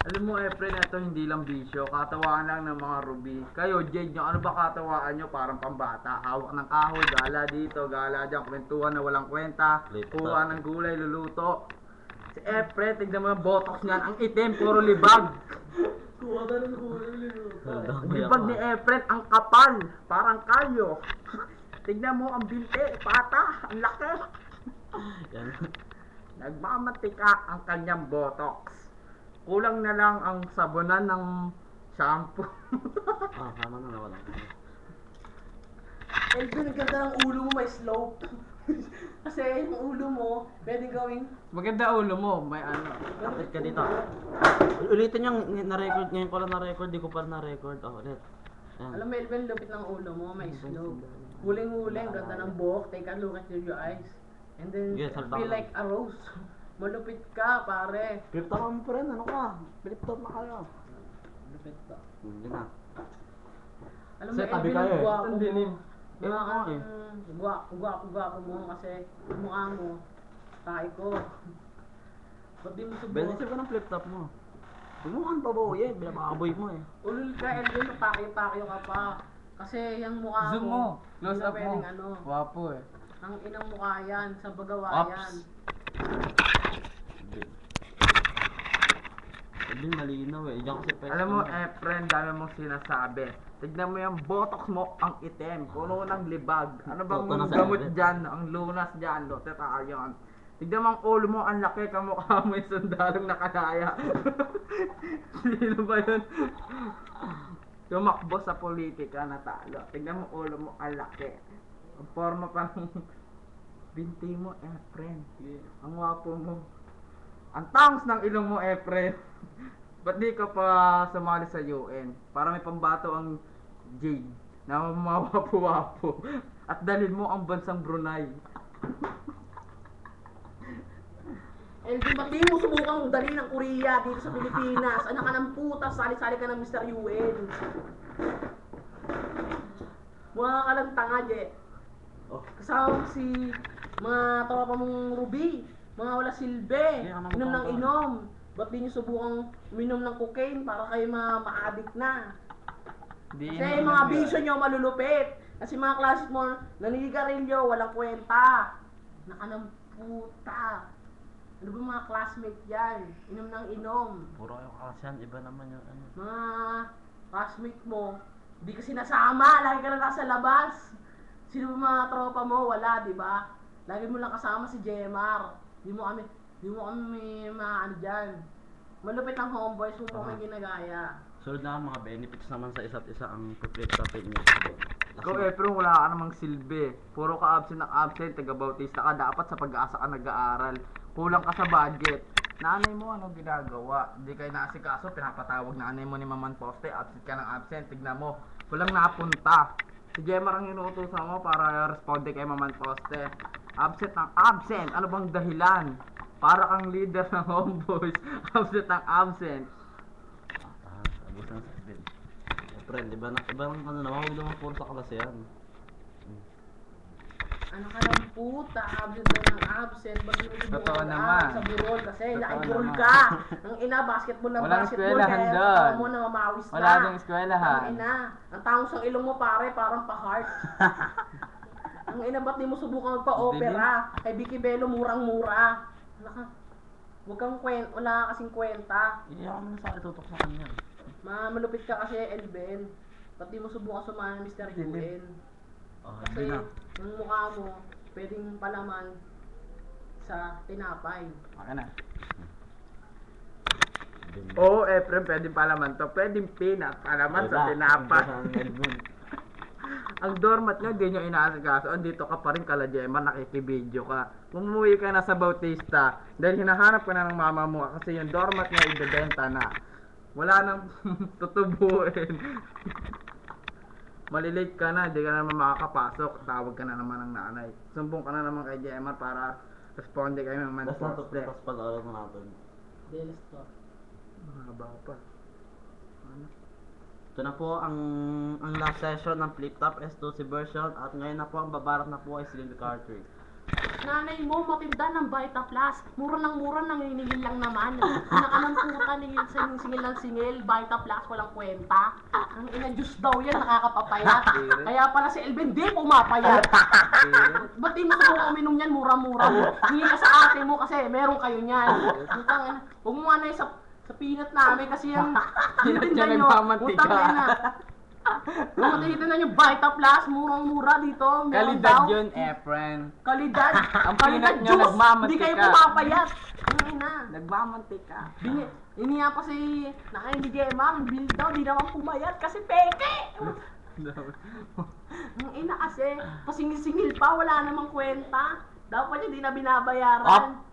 Alam mo, Efren, ito hindi lang bisyo. Katawaan lang ng mga Ruby. Kayo, Jade, nyo, ano ba katawaan nyo? Parang pambata. Hawak ng kahoy, gala dito, gala dyan, kwentuhan na walang kwenta. Kuha ng gulay, luluto. Si Efren, tignan mo yung botox niyan. Ang itim, puro libag. Kuha ka ng gulay, luluto. Ang libag ni Efren, ang kapal. Parang kayo. Tignan mo ang binti, pata, ang laki. Yan. Nagmamatika ang kanyang botox. Kulang na lang ang sabunan ng shampoo. Sama na nawala. Elvin, ang ganda ng ulo mo, may slope. Kasi yung ulo mo, pwede gawing... Maganda ulo mo, may ano. Kapit ka dito. Ulitin yung na-record. Ngayon ko lang na-record. Di ko pa na-record. Oh, ulit. Yan. Alam mo, Elvin, lupit ng ulo mo, may slope. Huling-huling, ganda ng buhok. Take a look at your eyes. And then, Yes, feel like a rose. Malupit ka, pare. Flip top mo pa rin. Ano ka? Flip top na kayo. Lupit ka. Hindi na. Alam mo, Kasi tabi Elvin, kayo ang eh. gwapo Ang mo. dilim. Mukha Eh, kang gwapo mo kasi yung mukha mo, tayo ko. Ba't di mo subukan? Benisip ka ng flip top mo. Huwag mo kang babawi eh. Binababoy mo eh. Ulul ka, Elvin, pakyo-pakyo ka pa. Kasi yung mukha Zoom mo, mo, close hindi na up mo. pwedeng ano. Wapo eh. Ang inang mukha yan, sa bagawa Ops. yan. Hindi malinaw eh. Diyan kasi pwede. Alam mo, Efren, dami mong sinasabi. Tignan mo yung botox mo, ang itim, puno ng libag. Ano bang Toto na sa gamot Efren. dyan? Ang lunas dyan, lote tayo. Tignan mo ang ulo mo, ang laki, kamukha mo yung sundalong nakalaya. Sino ba yun? Tumakbo sa politika, natalo. Tignan mo ulo mo, ang laki. Ang forma pa ng binti mo, Efren. Ang wapo mo. Ang tangs ng ilong mo, Efren. Ba't di ka pa sumali sa UN? Para may pambato ang Jade na mawapo-wapo. At dalhin mo ang bansang Brunei. Elvin, ba't di mo subukang dali ng Korea dito sa Pilipinas? Anak ka ng puta, sali-sali ka ng Mr. UN. Mukha ka lang tanga, Je. Oh. Kasama si mga tropa mong Ruby, mga wala silbi, Kaya ka inom ng naman inom. Ba't di nyo subukang uminom ng cocaine para kayo ma-addict na? Kasi mga bisyo nyo malulupit. Kasi mga classic mo, naninigarilyo, walang kwenta. Naka ng puta. Ano ba mga classmate yan? Inom ng inom. Puro yung kasyan. Iba naman yung ano. Mga classmate mo, di ka sinasama, lagi ka lang nasa labas. Sino ba mga tropa mo? Wala, di ba? Lagi mo lang kasama si Jemar. Di mo kami ano dyan. Malupit ang homeboys mo po may ginagaya. Sunod na mga benefits naman sa isa't isa ang flip top niyo. Ikaw, Efren, wala ka namang silbi. Puro ka absent ng absent, taga-bautista ka. Dapat sa pag-asa ka nag-aaral. Kulang ka sa budget. Nanay mo, ano ginagawa? Hindi kayo naasikaso, pinapatawag na nanay mo ni Maman Poste. Absent ka ng absent, tignan mo. Walang napunta. Si Jemar ang inuutosan mo para responde kay Maman Poste. Absent ng absent. Ano bang dahilan? Para kang leader ng homeboys. Absent ng absent. Abos ng sabihin. Friend, iba ang ano naman, huwag naman puro sa klase yan. Ano ka ng puta, absent na ng absent. Ba't mo Totoo subukan naman. sa burol? Kasi Totoo naka-burol naman. ka. Ang ina, basketball ng Walang basketball. eskwelahan Kaya doon. katawan mo na mamawis na. Wala ding eskwelahan. Ang ina, ang tangos ng ilong mo pare, parang pa-heart. Ang ina, ba't di mo subukan magpa-opera? Kay Vicky Bello, murang-mura. Wala ka. Huwag kang wala ka kasing kwenta. Iyakan mo na sa akin, tutok sa kanya. Malupit ka kasi, Elben. Ba't di mo subukan sumama ng Mr. UN? Oh, Kasi hindi na. yung mukha mo, pwedeng palaman sa tinapay. Maka na. Oo, Efren, pwedeng palaman to. Pwedeng peanut, palaman sa tinapa. Ang doormat nga, di nyo inaasikaso. Andito ka pa rin kala Gemma, nakikibideo ka. Umuwi ka na sa Bautista dahil hinahanap ka na ng mama mo kasi yung doormat nga ibebenta na. Wala nang tutubuin. Malilate ka na, di ka na naman makakapasok. Tawag ka na naman ng nanay. Sumbong ka na naman kay Gemma para responde kayo ng Tapos na manposte. tapos pag-aaral mo natin. Delis to. Mahaba pa. Ano? Ito na po ang last session ng flip top S2C version at ngayon na po ang babarak na po ay cylinder cartridge. nanay mo matinda ng Vita Plus. Mura nanginingil lang naman. Nakalamputan singil ng singil. Vita Plus, walang kwenta. Ang ina juice daw yan, nakakapapayat. Kaya pala si Elvin, di pumapayat. Ba't di mo subukan uminom yan, mura-mura? Hingi ka sa ate mo kasi meron kayo niyan. Huwag mo nga na sa peanut namin kasi yung titinda nyo. Utang na. Kung matitinda nyo Vita Plus, murang-mura dito. Meron Kalidad daw. yun, Efren. Kalidad. Ang Kalidad peanut nyo, juice. nagmamantika. Hindi kayo pumapayat. Ang ina. Nagmamantika. Iniya pa si Nakain Gemma, ang bill daw, di naman pumayat kasi peke! Ang ina kasi, pasingil-singil pa, wala namang kwenta. Dapat niya di na binabayaran.